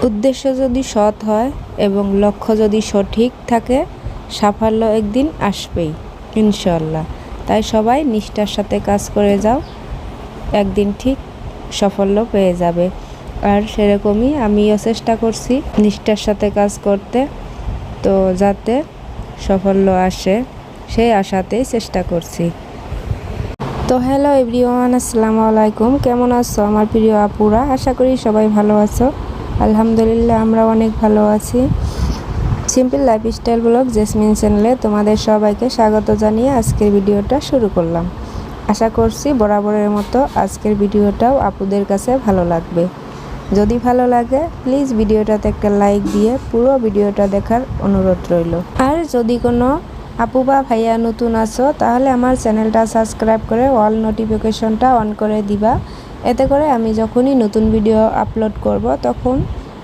উদ্দেশ্য যদি সৎ হয় এবং লক্ষ্য যদি সঠিক থাকে, সাফল্য একদিন আসবেই ইনশাআল্লাহ। তাই সবাই নিষ্ঠার সাথে কাজ করে যাও, একদিন ঠিক সাফল্য পেয়ে যাবে। আর সেরকমই আমিও চেষ্টা করছি নিষ্ঠার সাথে কাজ করতে, তো যাতে সাফল্য আসে সেই আশাতেই চেষ্টা করছি। তো হ্যালো এভরিওয়ান, আসসালামু আলাইকুম। কেমন আছো আমার প্রিয় আপুরা? আশা করি সবাই ভালো আছো। আলহামদুলিল্লাহ আমরা অনেক ভালো আছি। সিম্পল লাইফস্টাইল ব্লগ জেসমিন চ্যানেলে তোমাদের সবাইকে স্বাগত জানিয়ে আজকের ভিডিওটা শুরু করলাম। আশা করছি বরাবরের মতো আজকের ভিডিওটাও আপুদের কাছে ভালো লাগবে। যদি ভালো লাগে প্লিজ ভিডিওটাতে একটা লাইক দিয়ে পুরো ভিডিওটা দেখার অনুরোধ রইল। আর যদি কোনো আপু বা ভাইয়া নতুন আছো তাহলে আমার চ্যানেলটা সাবস্ক্রাইব করে অল নোটিফিকেশনটা অন করে দিবা। এতে করে আমি যখনই নতুন ভিডিও আপলোড করব তখন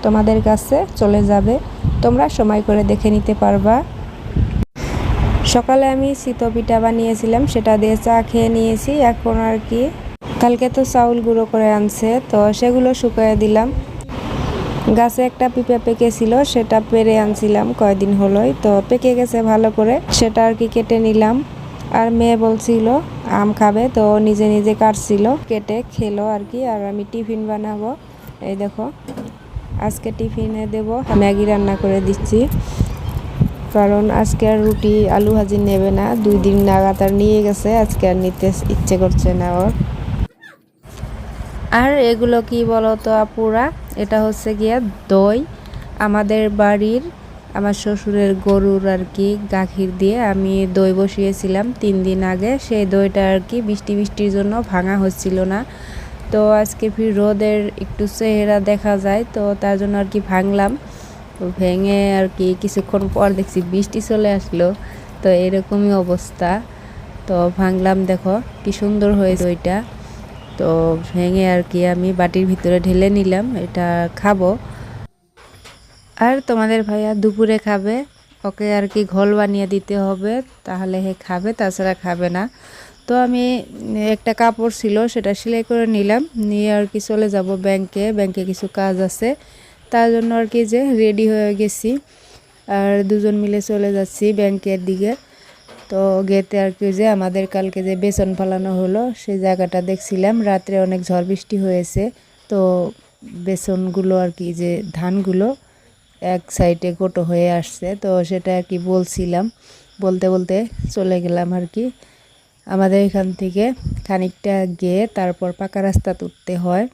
তোমাদের কাছে চলে যাবে, তোমরা সময় করে দেখে নিতে পারবা। সকালে আমি চিতই পিঠা বানিয়েছিলাম, সেটা দিয়ে চা খেয়ে নিয়েছি। এখন আর কি কালকে তো চাউল গুঁড়ো করে আনছে, তো সেগুলো শুকিয়ে দিলাম। গাছে একটা পিঁপে পেকেছিল, সেটা পেরে আনছিলাম কয়দিন হলোই, তো পেকে গেছে ভালো করে, সেটা আর কি কেটে নিলাম। আর মেয়ে বলছিল আম খাবে, তো নিজে নিজে কাটছিল, কেটে খেলো আর কি। আর আমি টিফিন বানাবো, এই দেখো আজকে টিফিনে দেব ম্যাগি রান্না করে দিচ্ছি, কারণ আজকে আর রুটি আলু ভাজি নেবে না। 2 দিন লাগাতার নিয়ে গেছে, আজকে আর নিতে ইচ্ছে করছে না ওর। আর এগুলো কি বলো তো আপুরা, এটা হচ্ছে গিয়া দই। আমাদের বাড়ির আমার শ্বশুরের গরুর আর কি গাখীর দিয়ে আমি দই বসিয়েছিলাম 3 দিন আগে। সেই দইটা আর কি বৃষ্টির জন্য ভাঙা হচ্ছিল না, তো আজকে ফির রোদের একটু চেহারা দেখা যায়, তো তার জন্য আর কি ভাঙলাম। তো ভেঙে আর কি কিছুক্ষণ পর দেখছি বৃষ্টি চলে আসলো, তো এরকমই অবস্থা। তো ভাঙলাম, দেখো কি সুন্দর হয়েছে দইটা। তো ভেঙে আর কি আমি বাটির ভিতরে ঢেলে নিলাম, এটা খাবো। আর তোমাদের ভাইয়া দুপুরে খাবে, ওকে আর কি ঘোল বানিয়ে দিতে হবে, তাহলে হে খাবে, তাছাড়া খাবে না। তো আমি একটা কাপড় ছিল সেটা সেলাই করে নিলাম, নিয়ে আর কি চলে যাব ব্যাংকে কিছু কাজ আছে, তার জন্য আর কি যে রেডি হয়ে গেছি। আর দুজন মিলে চলে যাচ্ছি ব্যাংকের দিকে। তো গেতে আর কি যে আমাদের কালকে যে বেসন ফালানো হলো সেই জায়গাটা দেখছিলাম। রাত্রে অনেক ঝড় বৃষ্টি হয়েছে, তো বেসনগুলো আর কি যে ধানগুলো এক সাইডে গোটো হয়ে আসছে, তো সেটা আর কি বলছিলাম, বলতে বলতে চলে গেলাম আর কি। আমাদের এখান থেকে খানিকটা গিয়ে তারপর পাকা রাস্তাতে উঠতে হয়,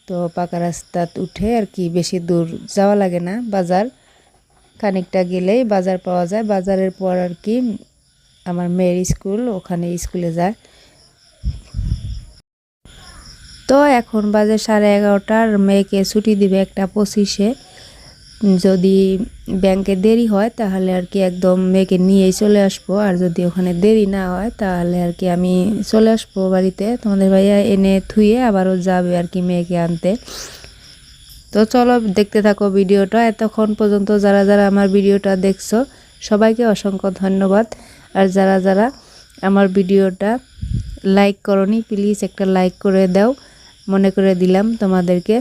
তো পাকা রাস্তাতে উঠে আর কি বেশি দূর যাওয়া লাগে না, বাজার খানিকটা গেলেই বাজার পাওয়া যায়। বাজারের পর আর কি আমার মেয়ের স্কুল, ওখানে স্কুলে যায়। তো এখন বাজে 11:30, মেয়েকে ছুটি দিবে 1:25-এ। যদি ব্যাংকে দেরি হয় তাহলে আর কি একদম মেয়েকে নিয়েই চলে আসবো, আর যদি ওখানে দেরি না হয় তাহলে আর কি আমি চলে আসবো বাড়িতে। তোমাদের ভাইয়া এনে থুয়ে আবারও যাবে আর কি মেয়েকে আনতে। তো চলো দেখতে থাকো ভিডিওটা। এতক্ষণ পর্যন্ত যারা যারা আমার ভিডিওটা দেখছো সবাইকে অসংখ্য ধন্যবাদ। আর যারা যারা আমার ভিডিওটা লাইক করনি প্লিজ একটা লাইক করে দাও, মনে করে দিলাম তোমাদেরকে।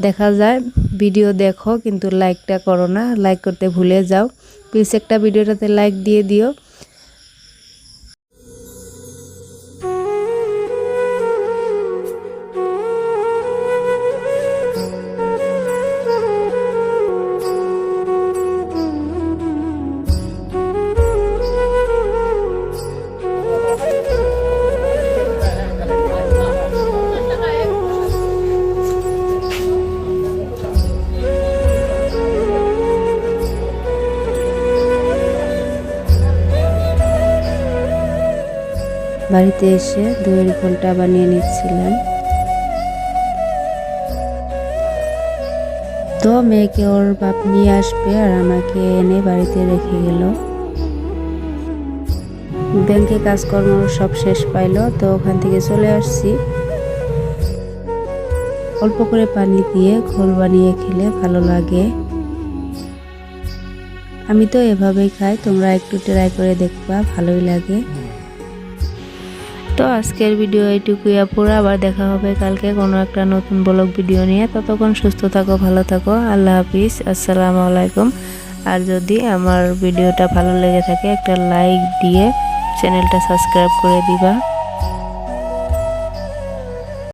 দেখা যায় ভিডিও দেখো কিন্তু লাইকটা করো না, লাইক করতে ভুলে যাও, প্লিজ একটা ভিডিওটাতে লাইক দিয়ে দিও। বাড়িতে এসে দইয়ের ঘোলটা বানিয়ে নিচ্ছিলাম। তো মেয়েকে ওর বাপ নিয়ে আসবে আর আমাকে এনে বাড়িতে রেখে গেল। ব্যাংকে কাজকর্ম সব শেষ পাইলো, তো ওখান থেকে চলে আসছি। অল্প করে পানি দিয়ে ঘোল বানিয়ে খেলে ভালো লাগে। আমি তো এভাবেই খাই, তোমরা একটু ট্রাই করে দেখবা, ভালোই লাগে। তো আজকের ভিডিও এইটুকুই আপুরা, আবার দেখা হবে কালকে কোনো একটা নতুন ব্লগ ভিডিও নিয়ে। ততক্ষণ সুস্থ থাকো, ভালো থাকো, আল্লাহ হাফিজ, আসসালামু আলাইকুম। আর যদি আমার ভিডিওটা ভালো লেগে থাকে একটা লাইক দিয়ে চ্যানেলটা সাবস্ক্রাইব করে দিবা।